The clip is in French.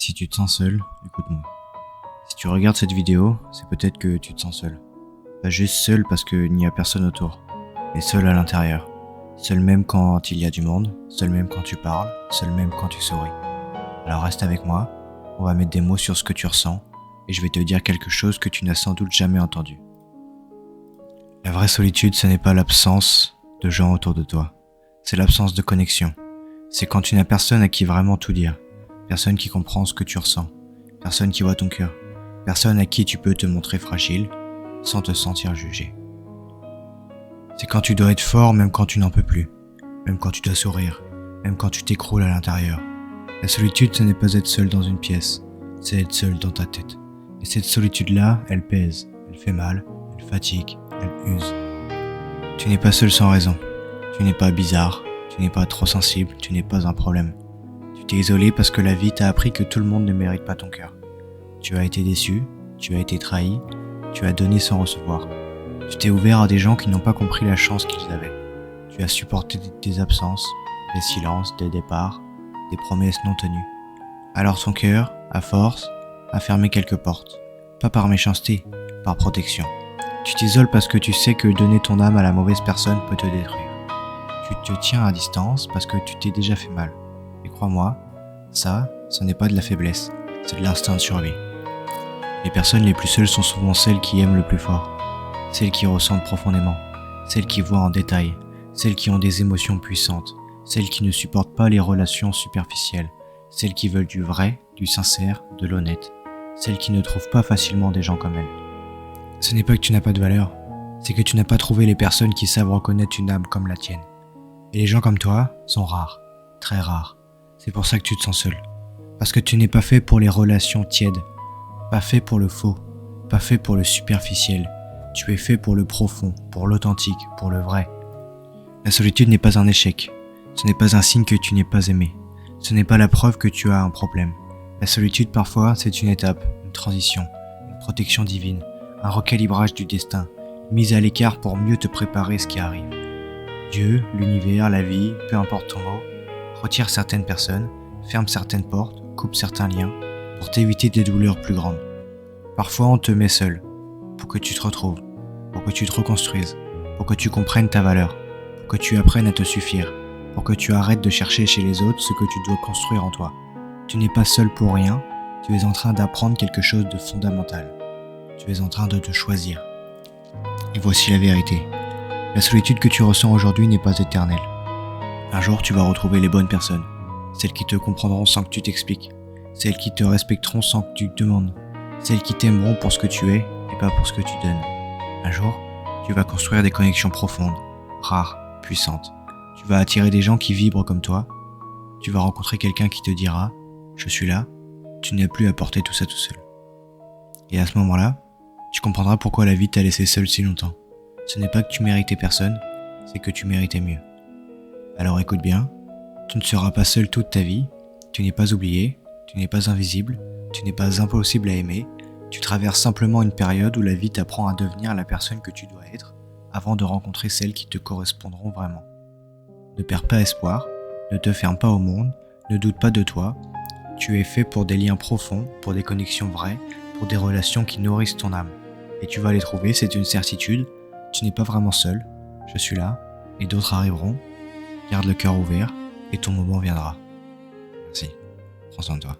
Si tu te sens seul, écoute-moi. Si tu regardes cette vidéo, c'est peut-être que tu te sens seul. Pas juste seul parce qu'il n'y a personne autour, mais seul à l'intérieur. Seul même quand il y a du monde, seul même quand tu parles, seul même quand tu souris. Alors reste avec moi, on va mettre des mots sur ce que tu ressens, et je vais te dire quelque chose que tu n'as sans doute jamais entendu. La vraie solitude, ce n'est pas l'absence de gens autour de toi, c'est l'absence de connexion. C'est quand tu n'as personne à qui vraiment tout dire, personne qui comprend ce que tu ressens, personne qui voit ton cœur, personne à qui tu peux te montrer fragile sans te sentir jugé. C'est quand tu dois être fort même quand tu n'en peux plus, même quand tu dois sourire, même quand tu t'écroules à l'intérieur. La solitude, ce n'est pas être seul dans une pièce, c'est être seul dans ta tête. Et cette solitude-là, elle pèse, elle fait mal, elle fatigue, elle use. Tu n'es pas seul sans raison, tu n'es pas bizarre, tu n'es pas trop sensible, tu n'es pas un problème. Tu t'es isolé parce que la vie t'a appris que tout le monde ne mérite pas ton cœur. Tu as été déçu, tu as été trahi, tu as donné sans recevoir. Tu t'es ouvert à des gens qui n'ont pas compris la chance qu'ils avaient. Tu as supporté des absences, des silences, des départs, des promesses non tenues. Alors ton cœur, à force, a fermé quelques portes. Pas par méchanceté, par protection. Tu t'isoles parce que tu sais que donner ton âme à la mauvaise personne peut te détruire. Tu te tiens à distance parce que tu t'es déjà fait mal. Et crois-moi, ça, ce n'est pas de la faiblesse, c'est de l'instinct de survie. Les personnes les plus seules sont souvent celles qui aiment le plus fort, celles qui ressentent profondément, celles qui voient en détail, celles qui ont des émotions puissantes, celles qui ne supportent pas les relations superficielles, celles qui veulent du vrai, du sincère, de l'honnête, celles qui ne trouvent pas facilement des gens comme elles. Ce n'est pas que tu n'as pas de valeur, c'est que tu n'as pas trouvé les personnes qui savent reconnaître une âme comme la tienne. Et les gens comme toi sont rares, très rares. C'est pour ça que tu te sens seul. Parce que tu n'es pas fait pour les relations tièdes, pas fait pour le faux, pas fait pour le superficiel. Tu es fait pour le profond, pour l'authentique, pour le vrai. La solitude n'est pas un échec. Ce n'est pas un signe que tu n'es pas aimé. Ce n'est pas la preuve que tu as un problème. La solitude, parfois, c'est une étape, une transition, une protection divine, un recalibrage du destin, une mise à l'écart pour mieux te préparer ce qui arrive. Dieu, l'univers, la vie, peu importe ton mot, retire certaines personnes, ferme certaines portes, coupe certains liens, pour t'éviter des douleurs plus grandes. Parfois, on te met seul, pour que tu te retrouves, pour que tu te reconstruises, pour que tu comprennes ta valeur, pour que tu apprennes à te suffire, pour que tu arrêtes de chercher chez les autres ce que tu dois construire en toi. Tu n'es pas seul pour rien, tu es en train d'apprendre quelque chose de fondamental. Tu es en train de te choisir. Et voici la vérité. La solitude que tu ressens aujourd'hui n'est pas éternelle. Un jour, tu vas retrouver les bonnes personnes, celles qui te comprendront sans que tu t'expliques, celles qui te respecteront sans que tu te demandes, celles qui t'aimeront pour ce que tu es et pas pour ce que tu donnes. Un jour, tu vas construire des connexions profondes, rares, puissantes. Tu vas attirer des gens qui vibrent comme toi. Tu vas rencontrer quelqu'un qui te dira « Je suis là », tu n'as plus à porter tout ça tout seul. Et à ce moment-là, tu comprendras pourquoi la vie t'a laissé seul si longtemps. Ce n'est pas que tu méritais personne, c'est que tu méritais mieux. Alors écoute bien, tu ne seras pas seul toute ta vie, tu n'es pas oublié, tu n'es pas invisible, tu n'es pas impossible à aimer, tu traverses simplement une période où la vie t'apprend à devenir la personne que tu dois être avant de rencontrer celles qui te correspondront vraiment. Ne perds pas espoir, ne te ferme pas au monde, ne doute pas de toi, tu es fait pour des liens profonds, pour des connexions vraies, pour des relations qui nourrissent ton âme. Et tu vas les trouver, c'est une certitude, tu n'es pas vraiment seul, je suis là, et d'autres arriveront, garde le cœur ouvert, et ton moment viendra. Merci, prends soin de toi.